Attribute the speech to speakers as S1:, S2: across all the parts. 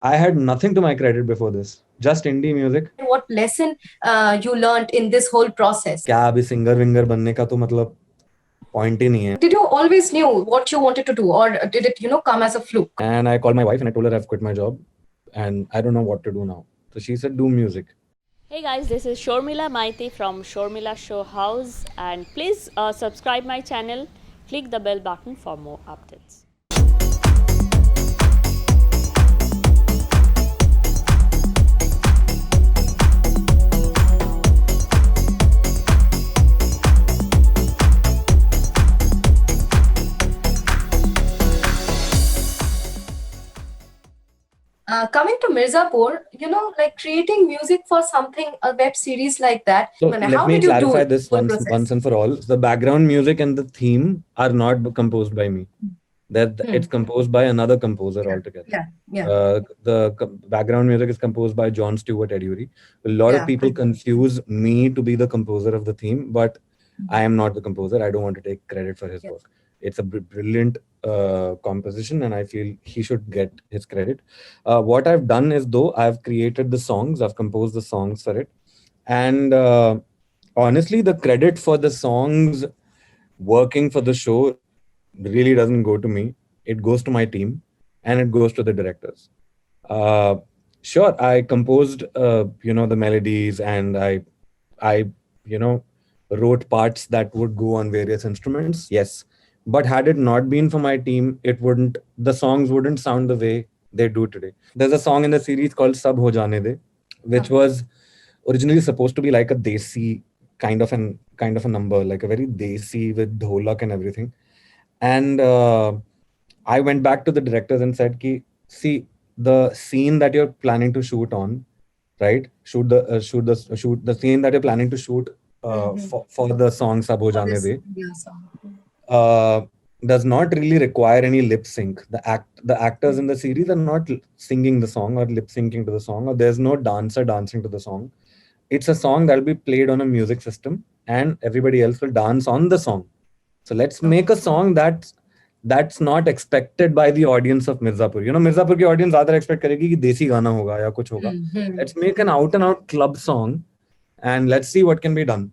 S1: I had nothing to my credit before this. Just indie music.
S2: What lesson you learned in this whole process?
S1: क्या अभी singer winger बनने का तो मतलब point ही नहीं है.
S2: Did you always knew what you wanted to do, or did it, come as a fluke?
S1: And I called my wife and I told her I've quit my job and I don't know what to do now. So she said, do music.
S3: Hey guys, this is Shormila Maiti from Shormila Show House, and please subscribe my channel. Click the bell button for more updates.
S2: Coming to Mirzapur, like creating music for something, a web series like that.
S1: So
S2: How
S1: let me
S2: did you do
S1: clarify
S2: it?
S1: this
S2: Whole
S1: once
S2: process?
S1: and for all. The background music and the theme are not composed by me. That it's composed by another composer altogether.
S2: Yeah.
S1: Background music is composed by John Stewart Eduri. A lot of people confuse me to be the composer of the theme, but I am not the composer. I don't want to take credit for his work. It's a brilliant composition, and I feel he should get his credit. What I've done is, though, I've created the songs, I've composed the songs for it, and honestly, the credit for the songs working for the show really doesn't go to me. It goes to my team, and it goes to the directors. Uh, sure, I composed, the melodies, and I, wrote parts that would go on various instruments. Yes, but had it not been for my team, the songs wouldn't sound the way they do today. There's a song in the series called Sab Ho Jaane De, which was originally supposed to be like a desi kind of a number, like a very desi with dholak and everything. And I went back to the directors and said, "Ki, see, the scene that you're planning to shoot on, right? Shoot the scene that you're planning to shoot for the song Sab Ho Jaane De, uh, does not really require any lip sync. The actors in the series are not singing the song or lip syncing to the song, or there's no dancer dancing to the song. It's a song that'll be played on a music system, and everybody else will dance on the song. So let's make a song that's not expected by the audience of Mirzapur. Mirzapur की audience ज़्यादा expect करेगी कि देसी गाना होगा या कुछ होगा. Let's make an out and out club song, and let's see what can be done.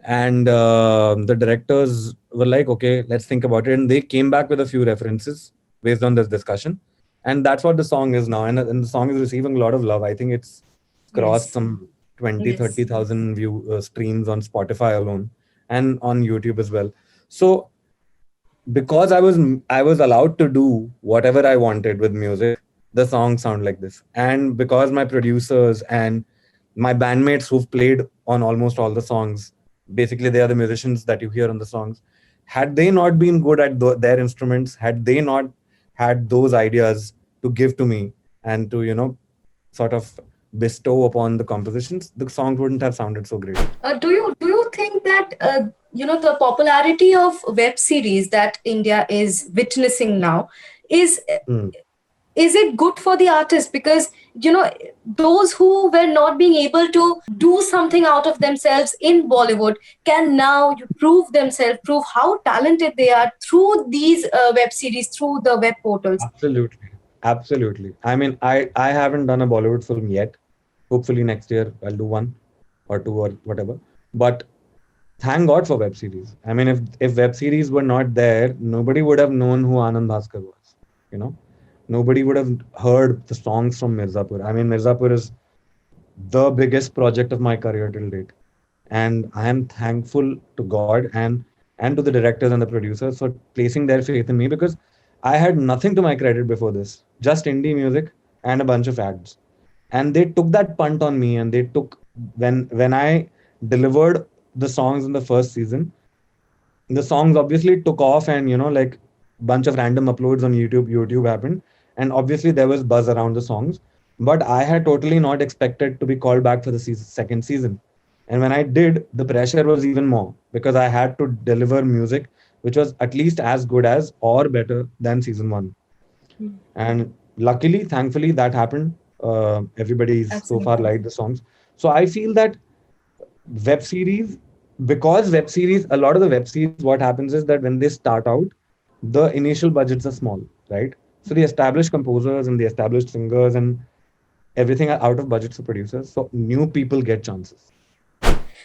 S1: And the directors were like, okay, let's think about it. And they came back with a few references based on this discussion. And that's what the song is now. And the song is receiving a lot of love. I think it's crossed some 30,000 view streams on Spotify alone and on YouTube as well. So because I was allowed to do whatever I wanted with music, the songs sound like this. And because my producers and my bandmates who've played on almost all the songs, basically they are the musicians that you hear on the songs, had they not been good at their instruments, had they not had those ideas to give to me and to sort of bestow upon the compositions, the songs wouldn't have sounded so great.
S2: Do you think that the popularity of web series that India is witnessing now is is it good for the artist? Because those who were not being able to do something out of themselves in Bollywood can now prove themselves, prove how talented they are through these web series, through the web portals.
S1: Absolutely. I mean, I haven't done a Bollywood film yet. Hopefully next year I'll do one or two or whatever. But thank God for web series. I mean, if web series were not there, nobody would have known who Anand Bhaskar was. You know, nobody would have heard the songs from Mirzapur. I mean, Mirzapur is the biggest project of my career till date, and I am thankful to God and to the directors and the producers for placing their faith in me, because I had nothing to my credit before this, just indie music and a bunch of ads. And they took that punt on me, and they took when I delivered the songs in the first season, the songs obviously took off, and like bunch of random uploads on YouTube happened, and obviously there was buzz around the songs, but I had totally not expected to be called back for the second season. And when I did, the pressure was even more, because I had to deliver music which was at least as good as or better than season 1. And luckily, thankfully, that happened. Everybody's so far liked the songs. So I feel that web series, because a lot of the web series, what happens is that when they start out, the initial budgets are small, right? So the established composers and the established singers and everything are out of budget for producers. So new people get chances.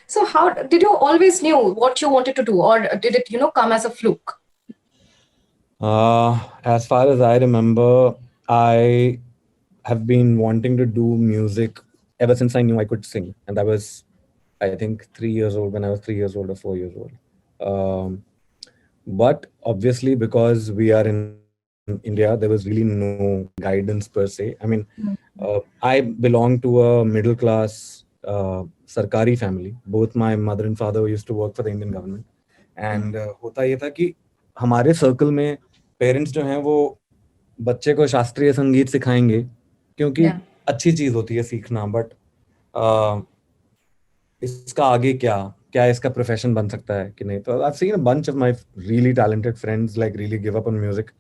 S2: So how did you always knew what you wanted to do, or did it, come as a fluke?
S1: As far as I remember, I have been wanting to do music ever since I knew I could sing. And I was, I think, 3 years old when I was 3 years old or 4 years old. But obviously, because we are in India, there was really no guidance per se. I mean, I belong to a middle class sarkari family. Both my mother and father used to work for the Indian government. And होता ये था कि हमारे circle में parents जो हैं वो बच्चे को शास्त्रीय संगीत सिखाएंगे क्योंकि अच्छी चीज होती है सीखना, बट इसका आगे क्या क्या इसका प्रोफेशन बन सकता है कि नहीं. तो I've seen a bunch of my really talented friends like really give up on music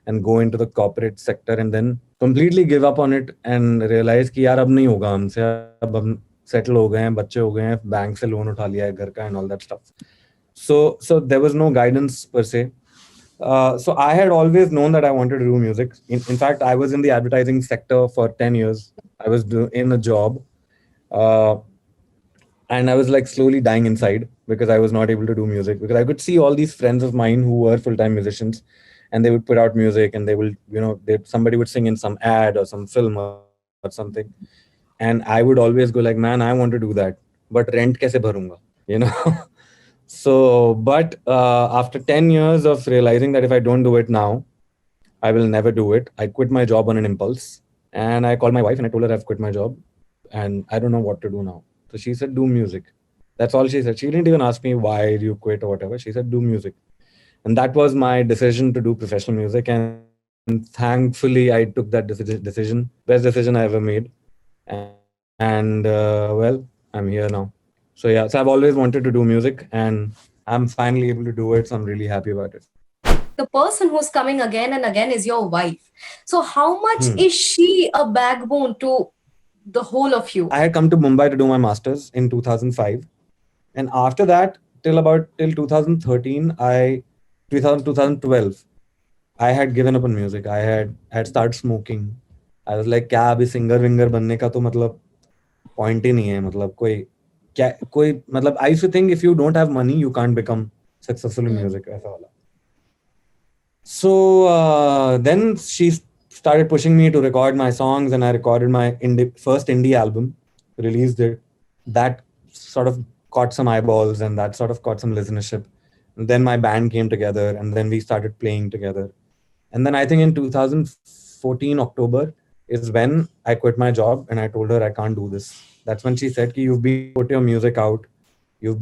S1: and go into the corporate sector and then completely give up on it and realize कि यार अब नहीं होगा हमसे, अब हम सेटल हो गए हैं, बच्चे हो गए हैं, बैंक से लोन उठा लिया है घर का and all that stuff. So there was no guidance per se. So I had always known that I wanted to do music. In fact, I was in the advertising sector for 10 years. I was in a job. And I was like slowly dying inside because I was not able to do music, because I could see all these friends of mine who were full-time musicians and they would put out music and they will, somebody would sing in some ad or some film or something. And I would always go like, man, I want to do that, but rent kaise bharunga, So, but after 10 years of realizing that if I don't do it now, I will never do it, I quit my job on an impulse. And I called my wife and I told her I've quit my job and I don't know what to do now. So she said, do music. That's all she said. She didn't even ask me why you quit or whatever. She said, do music. And that was my decision to do professional music. And thankfully, I took that decision. Best decision I ever made. And well, I'm here now. So yeah, so I've always wanted to do music and I'm finally able to do it. So I'm really happy about it.
S2: The person who's coming again and again is your wife. So how much is she a backbone to the whole of you?
S1: I had come to Mumbai to do my master's in 2005. And after that, till 2013, 2012, I had given up on music. I had started smoking. I was like, क्या अभी singer winger बनने का तो मतलब point ही नहीं है, मतलब कोई मतलब I used to think if you don't have money, you can't become successful in music. ऐसा वाला. So then she started pushing me to record my songs and I recorded my first indie album, released it. That sort of caught some eyeballs and that sort of caught some listenership. And then my band came together and then we started playing together. And then I think in 2014 October is when I quit my job and I told her I can't do this. That's when she said, you've been put your music out. You've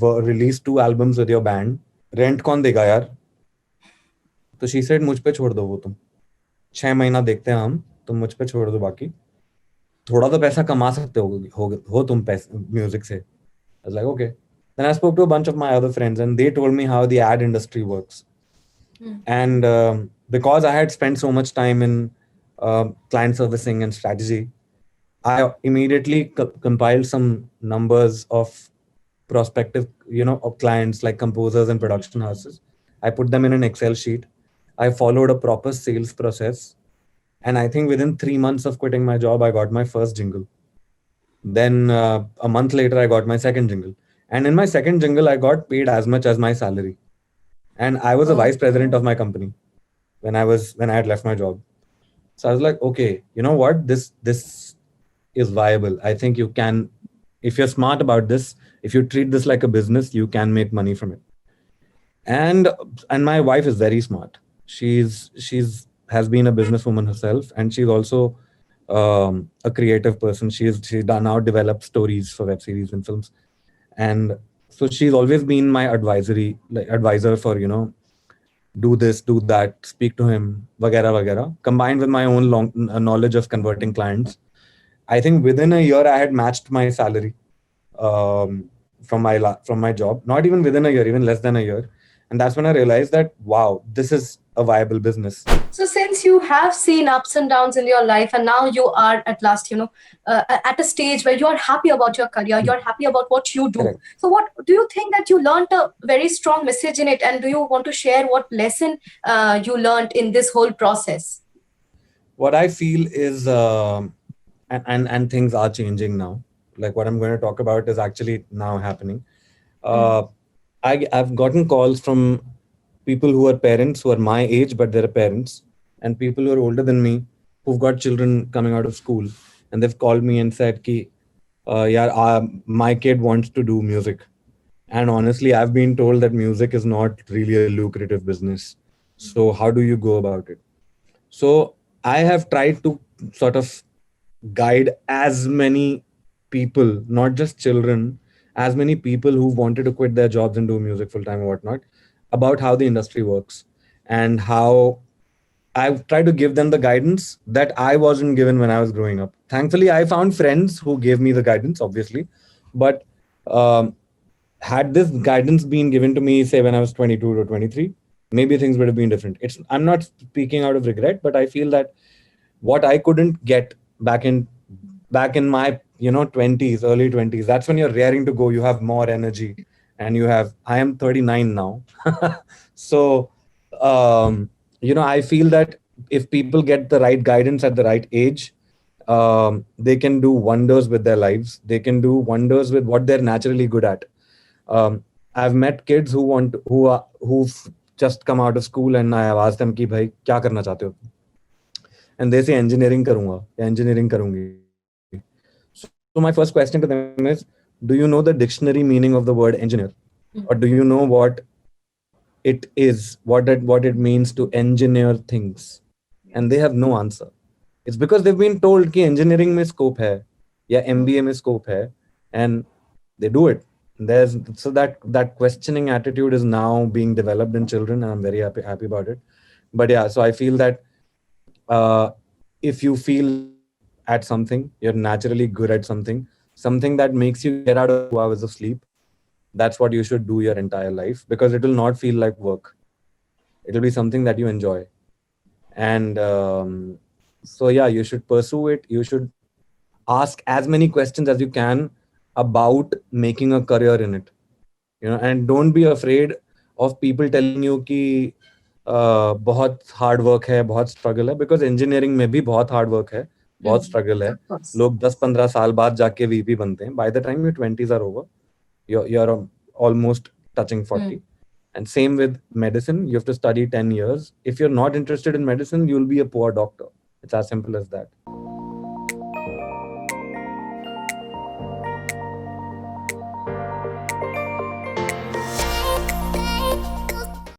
S1: released 2 albums with your band. Rent कौन देगा यार? तो she said, मुझ पे छोड़ दो वो तुम. 6 महीना देखते हैं हम, तुम मुझ पे छोड़ दो, बाकी थोड़ा तो पैसा कमा सकते हो तुम म्यूजिक से. I was like, okay. Then I spoke to a bunch of my other friends and they told me how the ad industry works. And because I had spent so much time in client servicing and strategy, I immediately compiled some numbers of prospective, of clients like composers and production houses. I put them in an Excel sheet. I followed a proper sales process. And I think within 3 months of quitting my job, I got my first jingle. Then a month later, I got my second jingle. And in my second jingle, I got paid as much as my salary. And I was a vice president of my company when I had left my job. So I was like, okay, you know what? This is viable. I think you can, if you're smart about this, if you treat this like a business, you can make money from it. And my wife is very smart. She's has been a businesswoman herself, and she's also a creative person. She now develops stories for web series and films, and so she's always been my advisor for do this, do that, speak to him, vagera vagera. Combined with my own long knowledge of converting clients, I think within a year I had matched my salary from my job. Not even within a year, even less than a year. And that's when I realized that, wow, this is a viable business.
S2: So since you have seen ups and downs in your life, and now you are at last, at a stage where you are happy about your career, you're happy about what you do.
S1: Correct.
S2: So what do you think that you learned a very strong message in it, and do you want to share what lesson you learned in this whole process?
S1: What I feel is, and things are changing now. Like what I'm going to talk about is actually now happening. I've gotten calls from people who are parents who are my age, but they're parents, and people who are older than me who've got children coming out of school, and they've called me and said, "Ki, yeah, my kid wants to do music." And honestly, I've been told that music is not really a lucrative business. So how do you go about it? So I have tried to sort of guide as many people, not just children, as many people who wanted to quit their jobs and do music full time and whatnot, about how the industry works and how I've tried to give them the guidance that I wasn't given when I was growing up. Thankfully, I found friends who gave me the guidance, obviously, but um, had this guidance been given to me, say when I was 22 or 23, maybe things would have been different. I'm not speaking out of regret, but I feel that what I couldn't get back in my 20s, early 20s, that's when you're raring to go. You have more energy, and I am 39 now. So I feel that if people get the right guidance at the right age, they can do wonders with their lives. They can do wonders with what they're naturally good at. I've met kids who've just come out of school, and I have asked them कि भाई क्या करना चाहते हो, and they say engineering करूँगा या engineering करूँगी. So my first question to them is, do you know the dictionary meaning of the word engineer, or do you know what it is, what it means to engineer things? And they have no answer. It's because they've been told कि engineering में scope है या MBA में scope है, and they do it. So that questioning attitude is now being developed in children, and I'm very happy about it. But yeah, so I feel that if you feel at something, you're naturally good at something that makes you get out of 2 hours of sleep, that's what you should do your entire life, because it will not feel like work. It'll be something that you enjoy. And so yeah, you should pursue it. You should ask as many questions as you can about making a career in it, and don't be afraid of people telling you कि बहुत hard work है, बहुत struggle है, because engineering में भी बहुत hard work है, बहुत स्ट्रगल है. लोग 10-15 साल बाद जाके वीपी बनते हैं. By the time your 20s are over, you're almost touching 40. And same with medicine, you have to study 10 years. If you're not interested in medicine, you'll be a poor doctor. It's as simple as that.